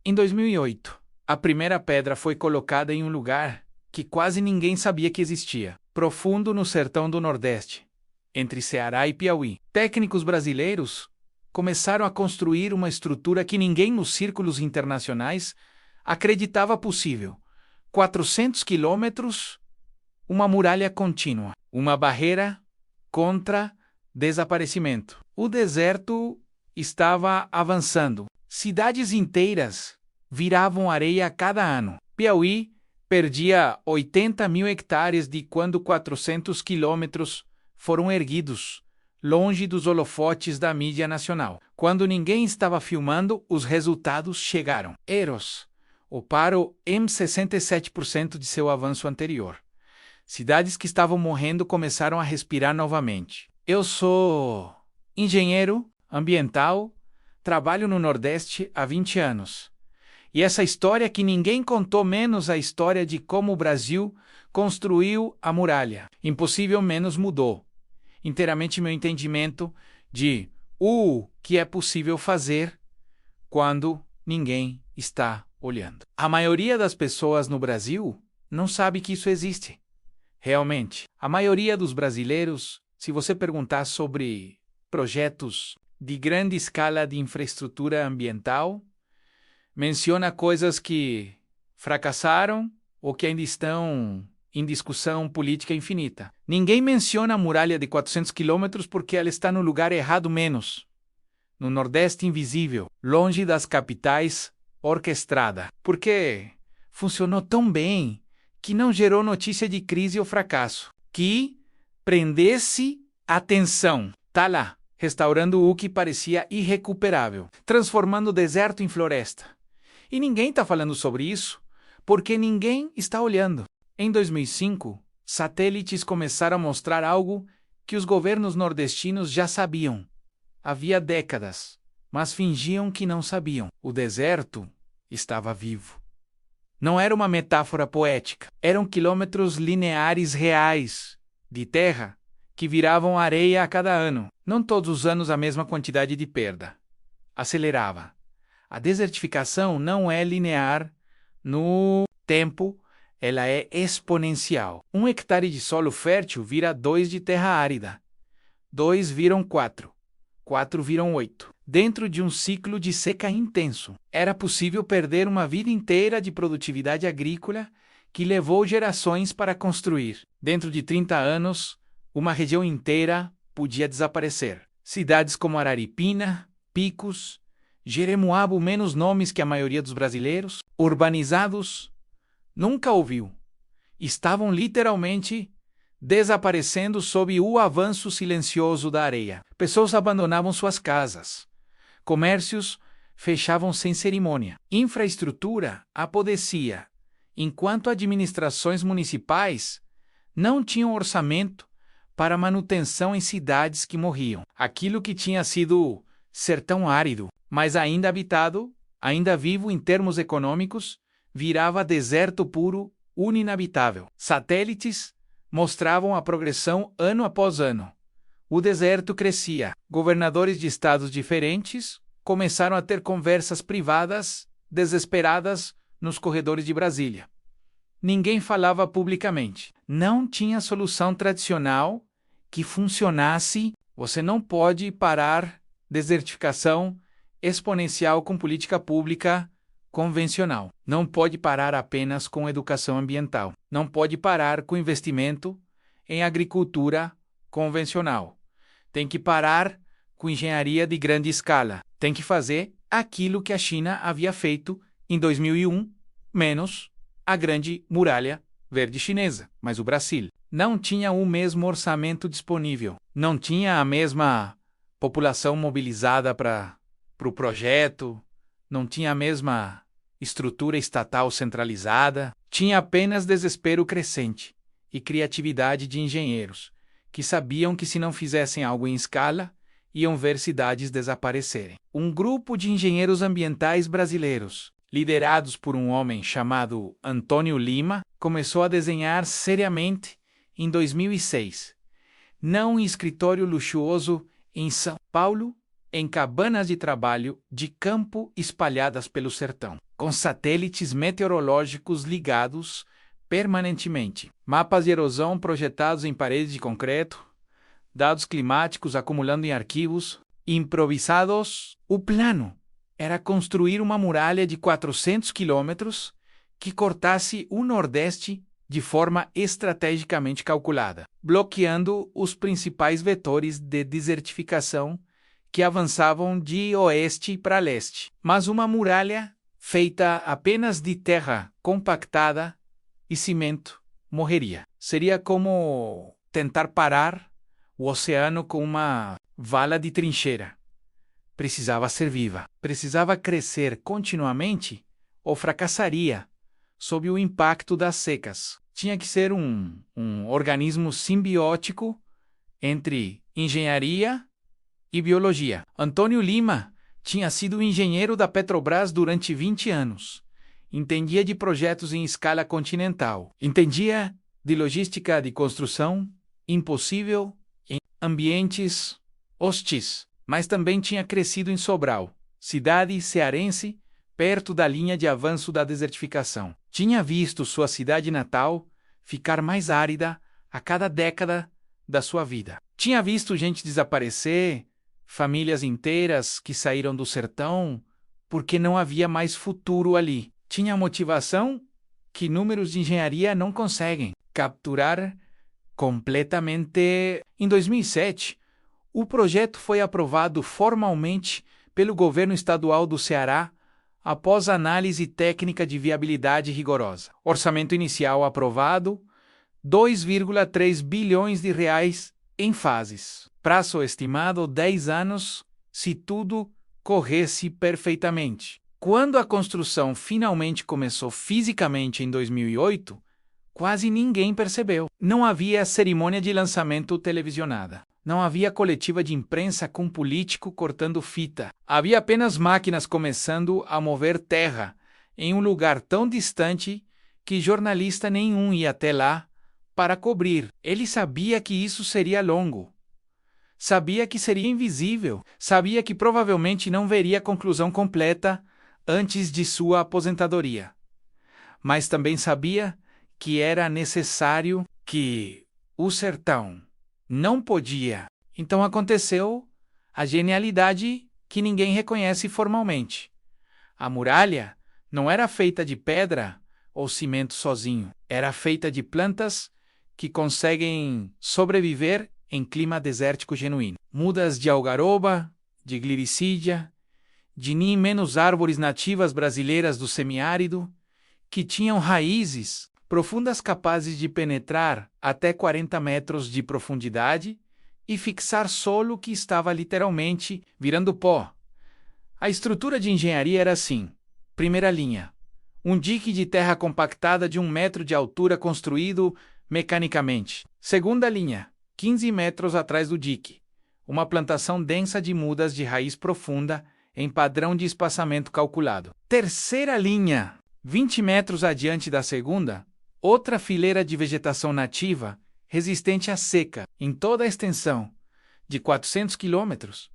Em 2008, a primeira pedra foi colocada em um lugar que quase ninguém sabia que existia, profundo no sertão do Nordeste, entre Ceará e Piauí. Técnicos brasileiros começaram a construir uma estrutura que ninguém nos círculos internacionais acreditava possível. 400 quilômetros, uma muralha contínua, uma barreira contra desaparecimento. O deserto estava avançando. Cidades inteiras viravam areia a cada ano. Piauí perdia 80 mil hectares de quando 400 quilômetros foram erguidos, longe dos holofotes da mídia nacional. Quando ninguém estava filmando, os resultados chegaram. Eros oparou em 67% de seu avanço anterior. Cidades que estavam morrendo começaram a respirar novamente. Eu sou engenheiro ambiental, trabalho no Nordeste há 20 anos. E essa história que ninguém contou, menos a história de como o Brasil construiu a muralha. Impossível menos mudou inteiramente meu entendimento de o que é possível fazer quando ninguém está olhando. A maioria das pessoas no Brasil não sabe que isso existe. Realmente, a maioria dos brasileiros, se você perguntar sobre projetos de grande escala de infraestrutura ambiental, menciona coisas que fracassaram ou que ainda estão em discussão política infinita. Ninguém menciona a muralha de 400 quilômetros porque ela está no lugar errado menos. No Nordeste invisível, longe das capitais, orquestrada. Porque funcionou tão bem que não gerou notícia de crise ou fracasso. Que prendesse atenção. Tá lá, restaurando o que parecia irrecuperável, transformando o deserto em floresta. E ninguém está falando sobre isso porque ninguém está olhando. Em 2005, satélites começaram a mostrar algo que os governos nordestinos já sabiam. Havia décadas, mas fingiam que não sabiam. O deserto estava vivo. Não era uma metáfora poética. Eram quilômetros lineares reais de terra que viravam areia a cada ano. Não todos os anos a mesma quantidade de perda. Acelerava. A desertificação não é linear no tempo, ela é exponencial. 1 hectare de solo fértil vira 2 de terra árida. 2 viram 4. 4 viram 8. Dentro de um ciclo de seca intenso, era possível perder uma vida inteira de produtividade agrícola que levou gerações para construir. Dentro de 30 anos, uma região inteira podia desaparecer. Cidades como Araripina, Picos, Jeremoabo, menos nomes que a maioria dos brasileiros, urbanizados, nunca ouviu. Estavam literalmente desaparecendo sob o avanço silencioso da areia. Pessoas abandonavam suas casas. Comércios fechavam sem cerimônia. Infraestrutura apodrecia, enquanto administrações municipais não tinham orçamento para manutenção em cidades que morriam. Aquilo que tinha sido sertão árido, mas ainda habitado, ainda vivo em termos econômicos, virava deserto puro, ininabitável. Satélites mostravam a progressão ano após ano. O deserto crescia. Governadores de estados diferentes começaram a ter conversas privadas, desesperadas, nos corredores de Brasília. Ninguém falava publicamente. Não tinha solução tradicional que funcionasse. Você não pode parar desertificação exponencial com política pública convencional. Não pode parar apenas com educação ambiental. Não pode parar com investimento em agricultura convencional. Tem que parar com engenharia de grande escala. Tem que fazer aquilo que a China havia feito em 2001, menos a grande muralha verde chinesa. Mas o Brasil não tinha o mesmo orçamento disponível. Não tinha a mesma população mobilizada para o projeto. Não tinha a mesma estrutura estatal centralizada. Tinha apenas desespero crescente e criatividade de engenheiros, que sabiam que se não fizessem algo em escala, iam ver cidades desaparecerem. Um grupo de engenheiros ambientais brasileiros, liderados por um homem chamado Antônio Lima, começou a desenhar seriamente em 2006. Não um escritório luxuoso em São Paulo, em cabanas de trabalho de campo espalhadas pelo sertão, com satélites meteorológicos ligados permanentemente, mapas de erosão projetados em paredes de concreto, dados climáticos acumulando em arquivos improvisados. O plano era construir uma muralha de 400 quilômetros que cortasse o Nordeste de forma estrategicamente calculada, bloqueando os principais vetores de desertificação que avançavam de oeste para leste. Mas uma muralha feita apenas de terra compactada e cimento morreria. Seria como tentar parar o oceano com uma vala de trincheira. Precisava ser viva, precisava crescer continuamente ou fracassaria sob o impacto das secas. Tinha que ser um organismo simbiótico entre engenharia e biologia. Antônio Lima tinha sido engenheiro da Petrobras durante 20 anos. Entendia de projetos em escala continental. Entendia de logística de construção impossível em ambientes hostis. Mas também tinha crescido em Sobral, cidade cearense, perto da linha de avanço da desertificação. Tinha visto sua cidade natal ficar mais árida a cada década da sua vida. Tinha visto gente desaparecer, famílias inteiras que saíram do sertão porque não havia mais futuro ali. Tinha motivação que números de engenharia não conseguem capturar completamente. Em 2007, o projeto foi aprovado formalmente pelo governo estadual do Ceará após análise técnica de viabilidade rigorosa. Orçamento inicial aprovado, 2,3 bilhões de reais em fases. Prazo estimado 10 anos, se tudo corresse perfeitamente. Quando a construção finalmente começou fisicamente em 2008, quase ninguém percebeu. Não havia cerimônia de lançamento televisionada. Não havia coletiva de imprensa com político cortando fita. Havia apenas máquinas começando a mover terra em um lugar tão distante que jornalista nenhum ia até lá para cobrir. Ele sabia que isso seria longo. Sabia que seria invisível. Sabia que provavelmente não veria a conclusão completa antes de sua aposentadoria. Mas também sabia que era necessário, que o sertão não podia. Então aconteceu a genialidade que ninguém reconhece formalmente. A muralha não era feita de pedra ou cimento sozinho. Era feita de plantas que conseguem sobreviver em clima desértico genuíno. Mudas de algaroba, de gliricídia, de nem menos árvores nativas brasileiras do semiárido, que tinham raízes profundas capazes de penetrar até 40 metros de profundidade e fixar solo que estava literalmente virando pó. A estrutura de engenharia era assim. Primeira linha. Um dique de terra compactada de 1 metro de altura construído mecanicamente. Segunda linha. 15 metros atrás do dique. Uma plantação densa de mudas de raiz profunda em padrão de espaçamento calculado. Terceira linha. 20 metros adiante da segunda, outra fileira de vegetação nativa, resistente à seca, em toda a extensão, de 400 quilômetros.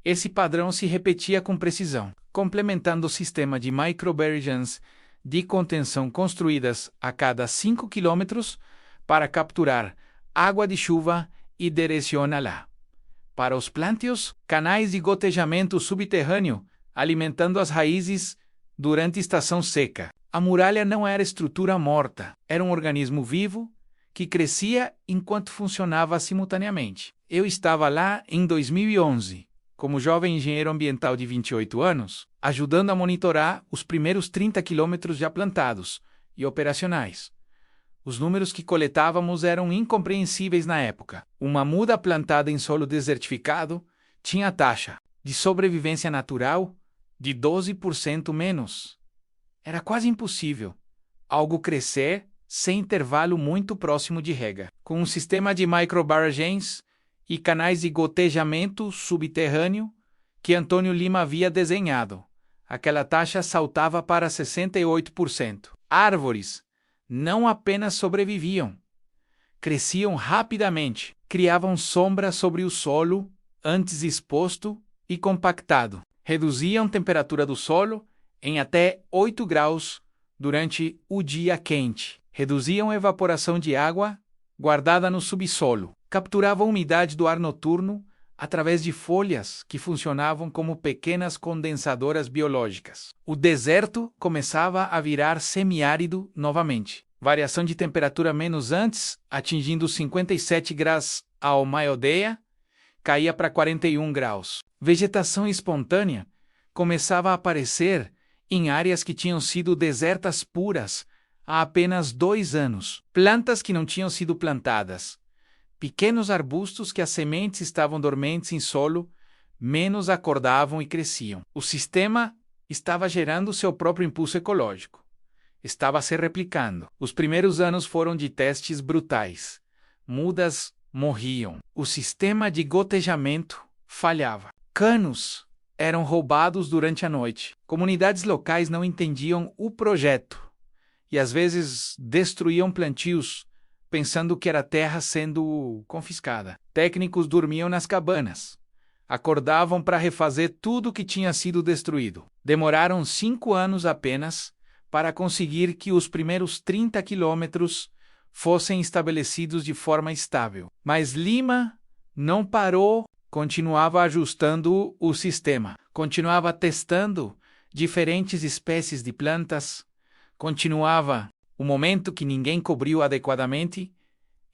Esse padrão se repetia com precisão, complementando o sistema de microbarragens de contenção construídas a cada 5 quilômetros para capturar água de chuva e direcioná-la para os plânteos, canais de gotejamento subterrâneo, alimentando as raízes durante estação seca. A muralha não era estrutura morta, era um organismo vivo que crescia enquanto funcionava simultaneamente. Eu estava lá em 2011, como jovem engenheiro ambiental de 28 anos, ajudando a monitorar os primeiros 30 quilômetros já plantados e operacionais. Os números que coletávamos eram incompreensíveis na época. Uma muda plantada em solo desertificado tinha taxa de sobrevivência natural de 12% menos. Era quase impossível algo crescer sem intervalo muito próximo de rega. Com um sistema de microbarragens e canais de gotejamento subterrâneo que Antônio Lima havia desenhado, aquela taxa saltava para 68%. Árvores não apenas sobreviviam, cresciam rapidamente, criavam sombra sobre o solo antes exposto e compactado. Reduziam a temperatura do solo em até 8 graus durante o dia quente. Reduziam a evaporação de água guardada no subsolo. Capturavam a umidade do ar noturno através de folhas que funcionavam como pequenas condensadoras biológicas. O deserto começava a virar semiárido novamente. Variação de temperatura menos antes, atingindo 57 graus ao meio-dia, caía para 41 graus. Vegetação espontânea começava a aparecer em áreas que tinham sido desertas puras há apenas 2 anos. Plantas que não tinham sido plantadas. Pequenos arbustos que as sementes estavam dormentes em solo, menos acordavam e cresciam. O sistema estava gerando seu próprio impulso ecológico. Estava se replicando. Os primeiros anos foram de testes brutais. Mudas morriam. O sistema de gotejamento falhava. Canos eram roubados durante a noite. Comunidades locais não entendiam o projeto e às vezes destruíam plantios pensando que era terra sendo confiscada. Técnicos dormiam nas cabanas. Acordavam para refazer tudo que tinha sido destruído. Demoraram 5 anos apenas para conseguir que os primeiros 30 quilômetros fossem estabelecidos de forma estável. Mas Lima não parou, continuava ajustando o sistema, continuava testando diferentes espécies de plantas, continuava o momento que ninguém cobriu adequadamente,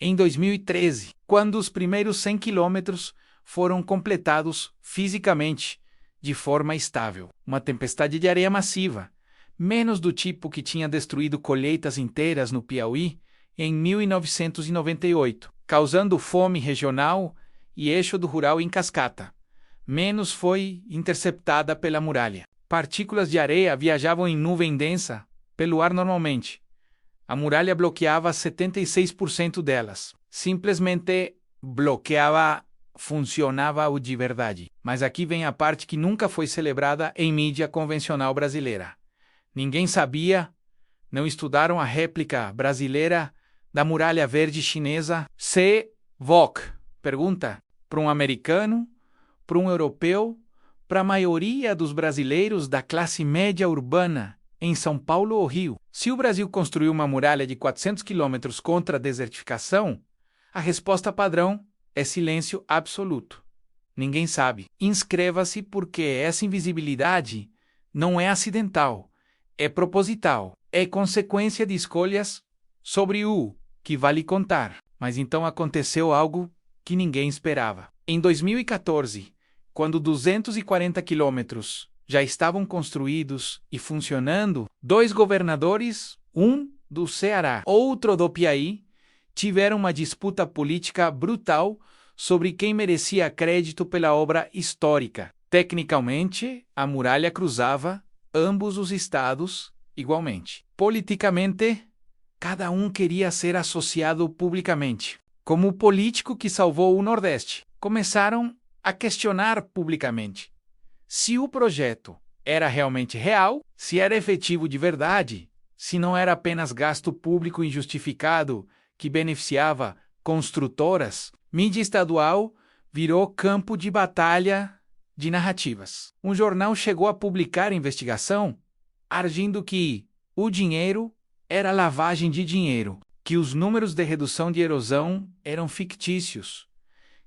em 2013, quando os primeiros 100 quilômetros foram completados fisicamente, de forma estável. Uma tempestade de areia massiva, menos do tipo que tinha destruído colheitas inteiras no Piauí em 1998, causando fome regional e êxodo rural em cascata. Menos foi interceptada pela muralha. Partículas de areia viajavam em nuvem densa pelo ar normalmente. A muralha bloqueava 76% delas. Simplesmente bloqueava, funcionava o de verdade. Mas aqui vem a parte que nunca foi celebrada em mídia convencional brasileira. Ninguém sabia, não estudaram a réplica brasileira da muralha verde chinesa. CVOC. Pergunta para um americano, para um europeu, para a maioria dos brasileiros da classe média urbana em São Paulo ou Rio. Se o Brasil construiu uma muralha de 400 quilômetros contra a desertificação, a resposta padrão é silêncio absoluto. Ninguém sabe. Inscreva-se porque essa invisibilidade não é acidental, é proposital, é consequência de escolhas sobre o que vale contar. Mas então aconteceu algo que ninguém esperava. Em 2014, quando 240 quilômetros já estavam construídos e funcionando, 2 governadores, um do Ceará, outro do Piauí, tiveram uma disputa política brutal sobre quem merecia crédito pela obra histórica. Tecnicamente, a muralha cruzava ambos os estados igualmente. Politicamente, cada um queria ser associado publicamente. Como o político que salvou o Nordeste, começaram a questionar publicamente se o projeto era realmente real, se era efetivo de verdade, se não era apenas gasto público injustificado que beneficiava construtoras. Mídia estadual virou campo de batalha de narrativas. Um jornal chegou a publicar investigação, arguindo que o dinheiro era lavagem de dinheiro, que os números de redução de erosão eram fictícios,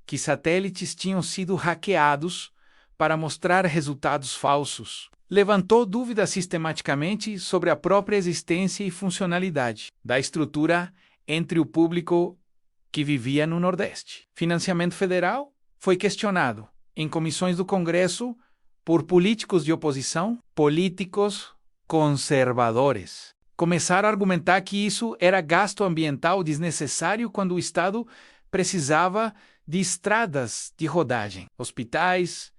que satélites tinham sido hackeados para mostrar resultados falsos. Levantou dúvidas sistematicamente sobre a própria existência e funcionalidade da estrutura entre o público que vivia no Nordeste. Financiamento federal foi questionado em comissões do Congresso por políticos de oposição, políticos conservadores. Começaram a argumentar que isso era gasto ambiental desnecessário quando o Estado precisava de estradas de rodagem, hospitais,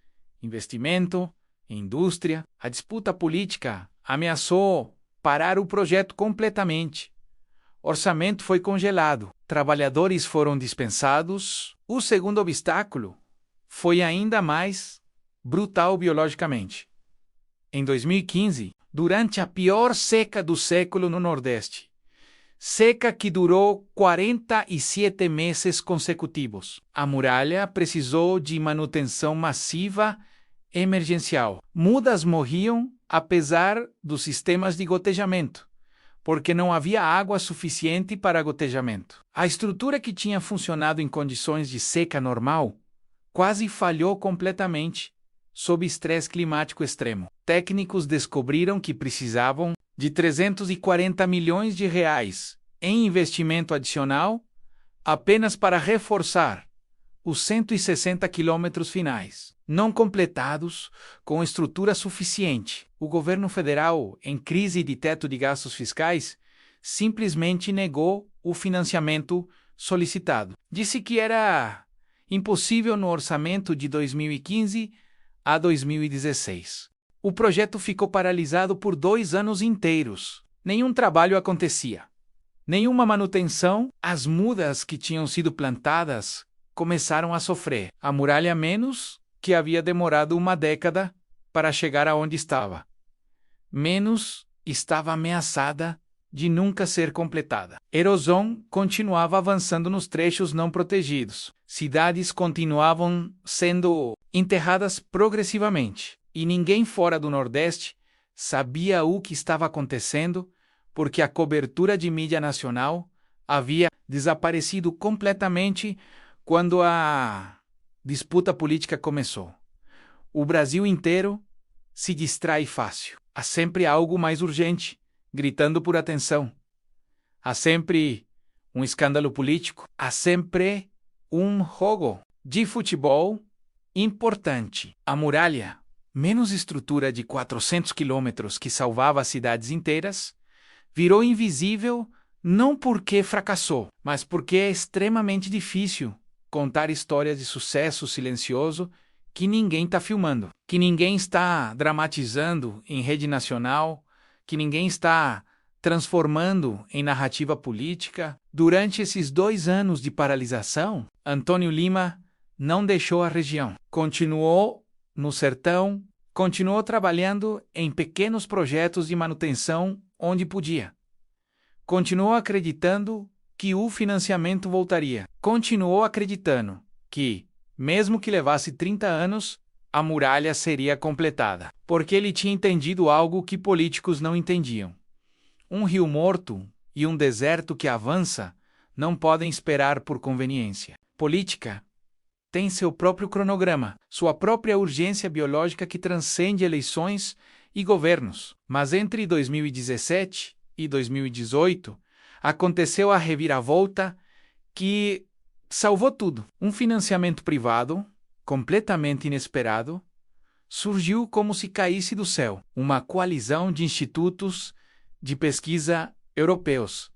investimento, indústria. A disputa política ameaçou parar o projeto completamente. Orçamento foi congelado, trabalhadores foram dispensados. O segundo obstáculo foi ainda mais brutal biologicamente. Em 2015, durante a pior seca do século no Nordeste, seca que durou 47 meses consecutivos, a muralha precisou de manutenção massiva emergencial. Mudas morriam apesar dos sistemas de gotejamento, porque não havia água suficiente para gotejamento. A estrutura que tinha funcionado em condições de seca normal quase falhou completamente sob estresse climático extremo. Técnicos descobriram que precisavam de 340 milhões de reais em investimento adicional apenas para reforçar os 160 quilômetros finais, não completados com estrutura suficiente. O governo federal, em crise de teto de gastos fiscais, simplesmente negou o financiamento solicitado. Disse que era impossível no orçamento de 2015 a 2016. O projeto ficou paralisado por 2 anos inteiros. Nenhum trabalho acontecia. Nenhuma manutenção. As mudas que tinham sido plantadas começaram a sofrer. A muralha menos, que havia demorado uma década para chegar aonde estava, menos estava ameaçada de nunca ser completada. Erosão continuava avançando nos trechos não protegidos. Cidades continuavam sendo enterradas progressivamente. E ninguém fora do Nordeste sabia o que estava acontecendo, porque a cobertura de mídia nacional havia desaparecido completamente quando a disputa política começou. O Brasil inteiro se distrai fácil. Há sempre algo mais urgente, gritando por atenção. Há sempre um escândalo político. Há sempre um jogo de futebol importante. A muralha, menos estrutura de 400 quilômetros que salvava cidades inteiras, virou invisível não porque fracassou, mas porque é extremamente difícil contar histórias de sucesso silencioso que ninguém está filmando, que ninguém está dramatizando em rede nacional, que ninguém está transformando em narrativa política. Durante esses 2 anos de paralisação, Antônio Lima não deixou a região. Continuou no sertão, continuou trabalhando em pequenos projetos de manutenção onde podia. Continuou acreditando que o financiamento voltaria. Continuou acreditando que, mesmo que levasse 30 anos, a muralha seria completada. Porque ele tinha entendido algo que políticos não entendiam. Um rio morto e um deserto que avança não podem esperar por conveniência. Política tem seu próprio cronograma, sua própria urgência biológica que transcende eleições e governos. Mas entre 2017 e 2018, aconteceu a reviravolta que salvou tudo. Um financiamento privado, completamente inesperado, surgiu como se caísse do céu. Uma coalizão de institutos de pesquisa europeus,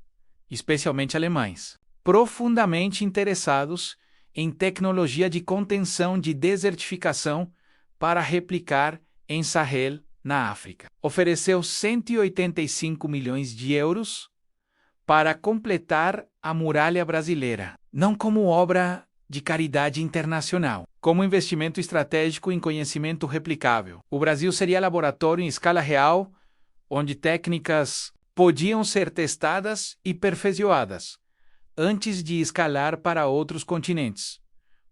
especialmente alemães, profundamente interessados em tecnologia de contenção de desertificação para replicar em Sahel, na África. Ofereceu 185 milhões de euros para completar a muralha brasileira, não como obra de caridade internacional, como investimento estratégico em conhecimento replicável. O Brasil seria laboratório em escala real, onde técnicas podiam ser testadas e aperfeiçoadas antes de escalar para outros continentes.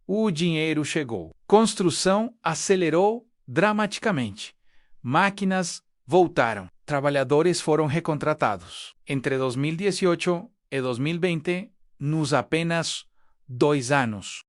O dinheiro chegou. Construção acelerou dramaticamente. Máquinas voltaram. Trabalhadores foram recontratados. Entre 2018 e 2020, nos apenas 2 anos.